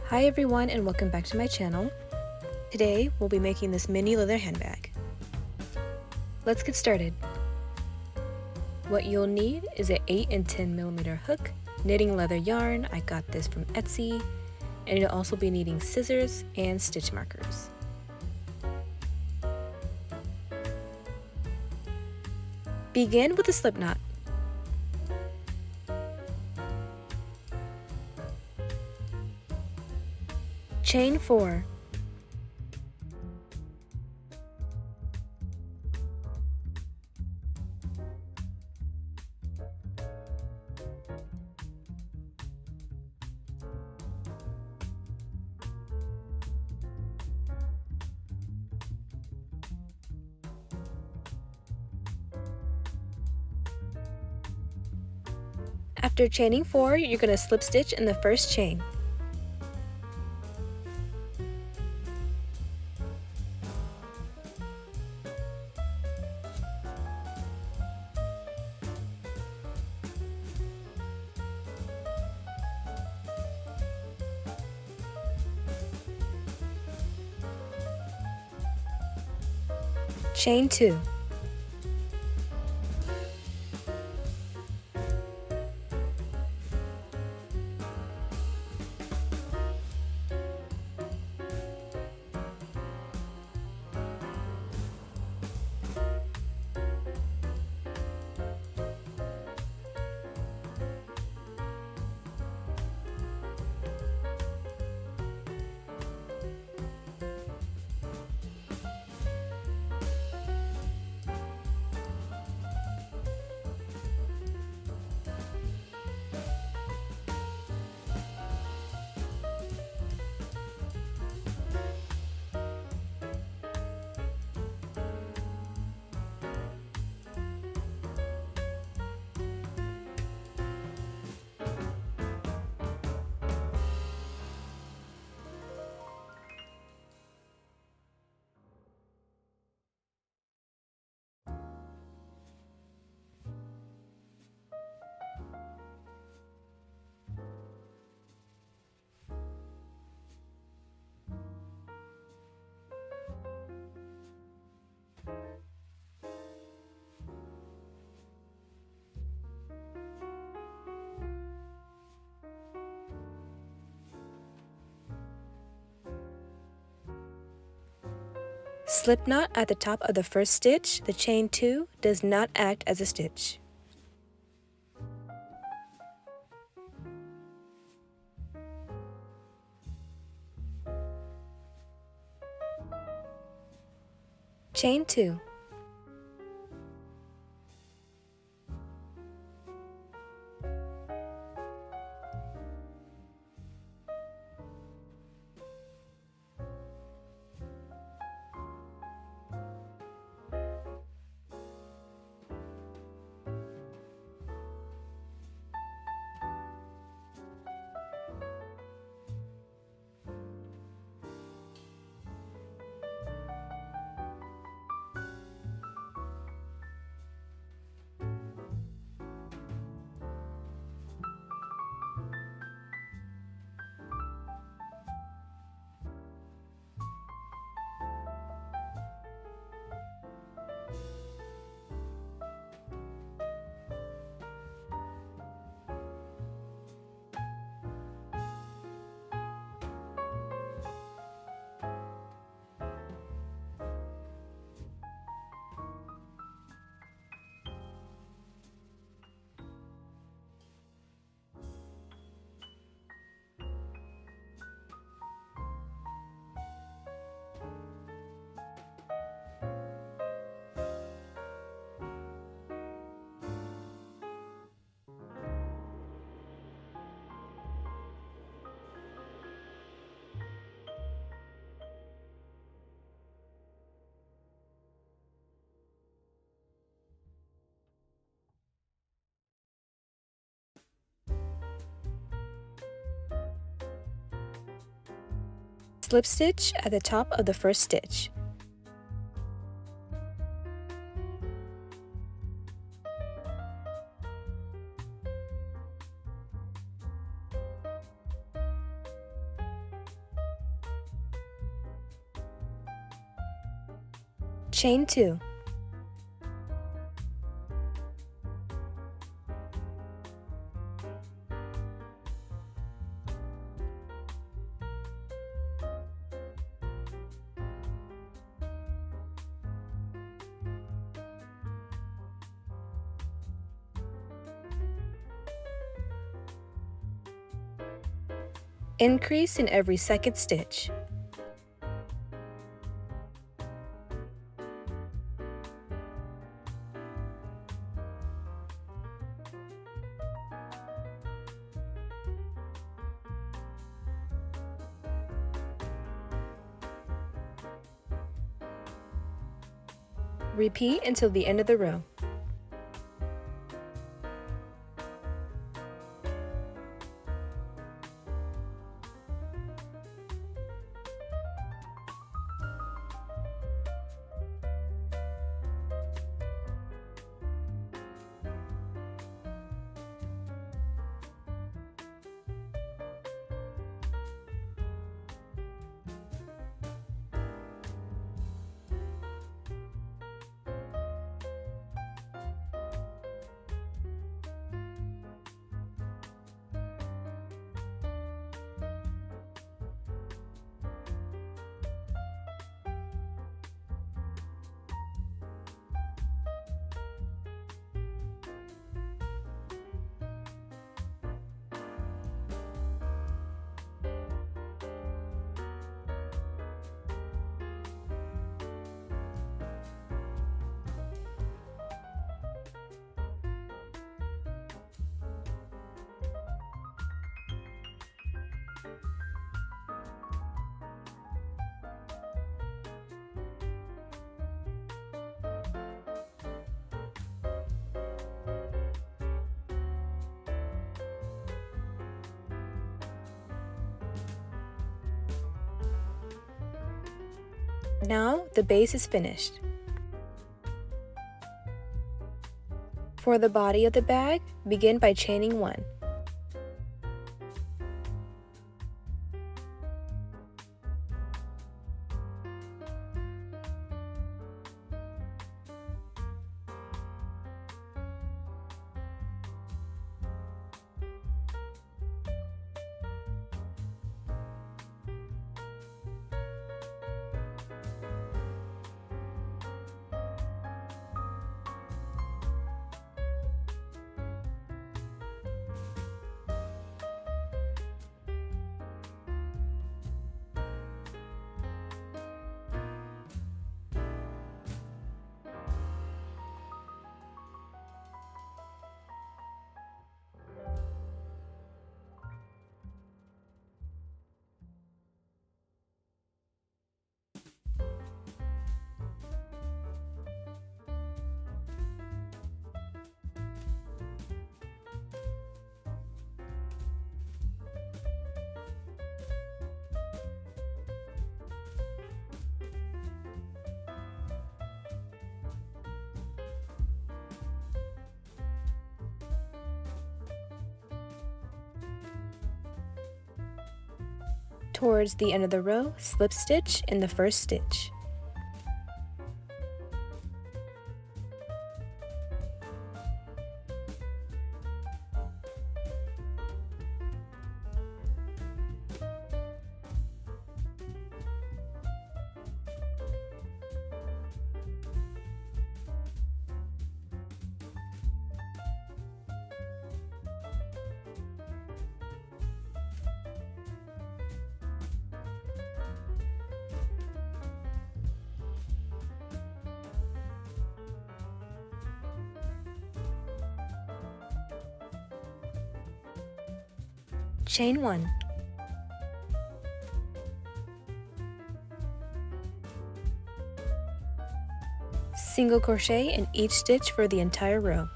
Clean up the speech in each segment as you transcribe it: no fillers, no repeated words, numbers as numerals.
Hi everyone and welcome back to my channel. Today we'll be making this mini leather handbag. Let's get started. What you'll need is an 8 and 10mm hook, knitting leather yarn, I got this from Etsy, and you'll also be needing scissors and stitch markers. Begin with a slip knot. Chain 4. After chaining 4, you're going to slip stitch in the first chain. Chain 2. Slip knot at the top of the first stitch. The chain 2 does not act as a stitch. Chain 2. Slip stitch at the top of the first stitch. Chain 2. Increase in every second stitch. Repeat until the end of the row. Now the base is finished. For the body of the bag, begin by chaining 1. Towards the end of the row, slip stitch in the first stitch. Chain 1. Single crochet in each stitch for the entire row.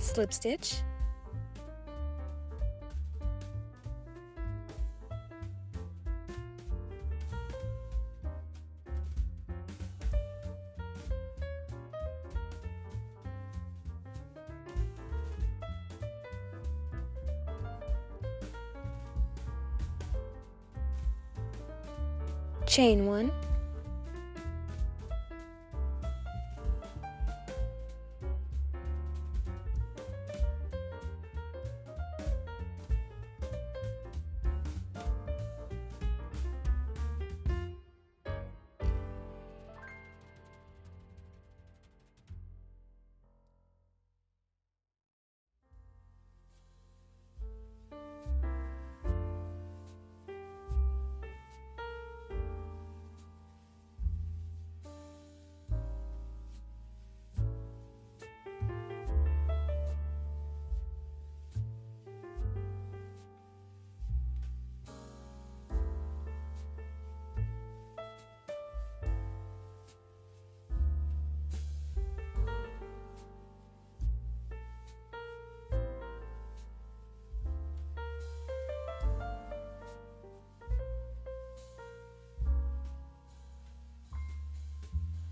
slip stitch, chain 1,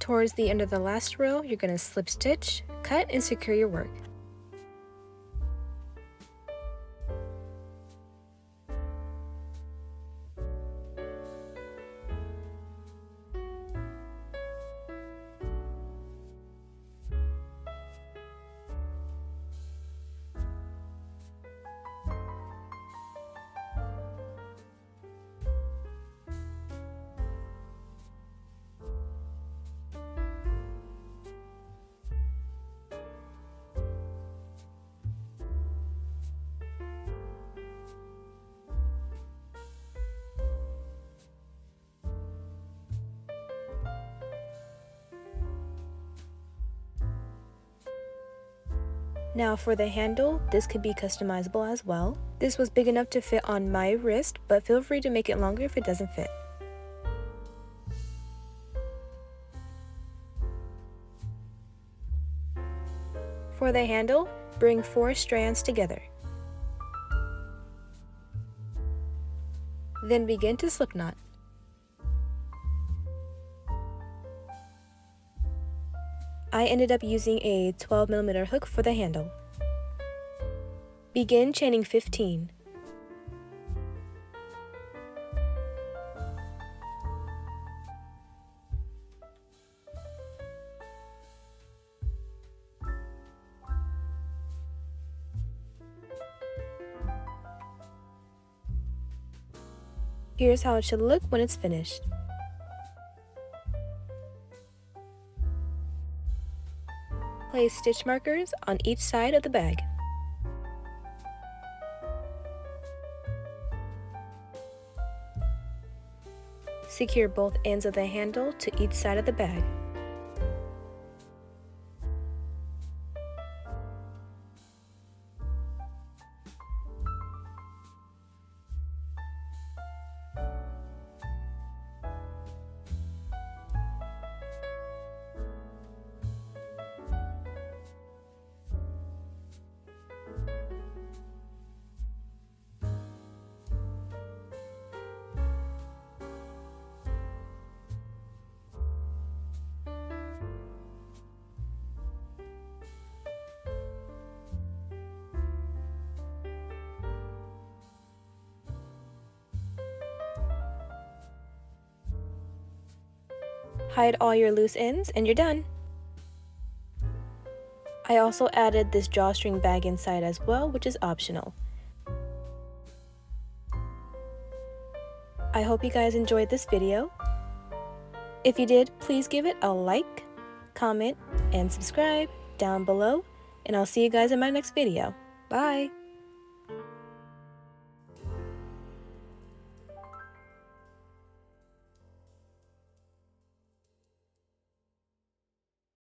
towards the end of the last row, you're going to slip stitch, cut, and secure your work. Now for the handle, this could be customizable as well. This was big enough to fit on my wrist, but feel free to make it longer if it doesn't fit. For the handle, bring 4 strands together. Then begin to slip knot. I ended up using a 12mm hook for the handle. Begin chaining 15. Here's how it should look when it's finished. Place stitch markers on each side of the bag. Secure both ends of the handle to each side of the bag. Hide all your loose ends and you're done. I also added this drawstring bag inside as well, which is optional. I hope you guys enjoyed this video. If you did, please give it a like, comment, and subscribe down below, and I'll see you guys in my next video. Bye!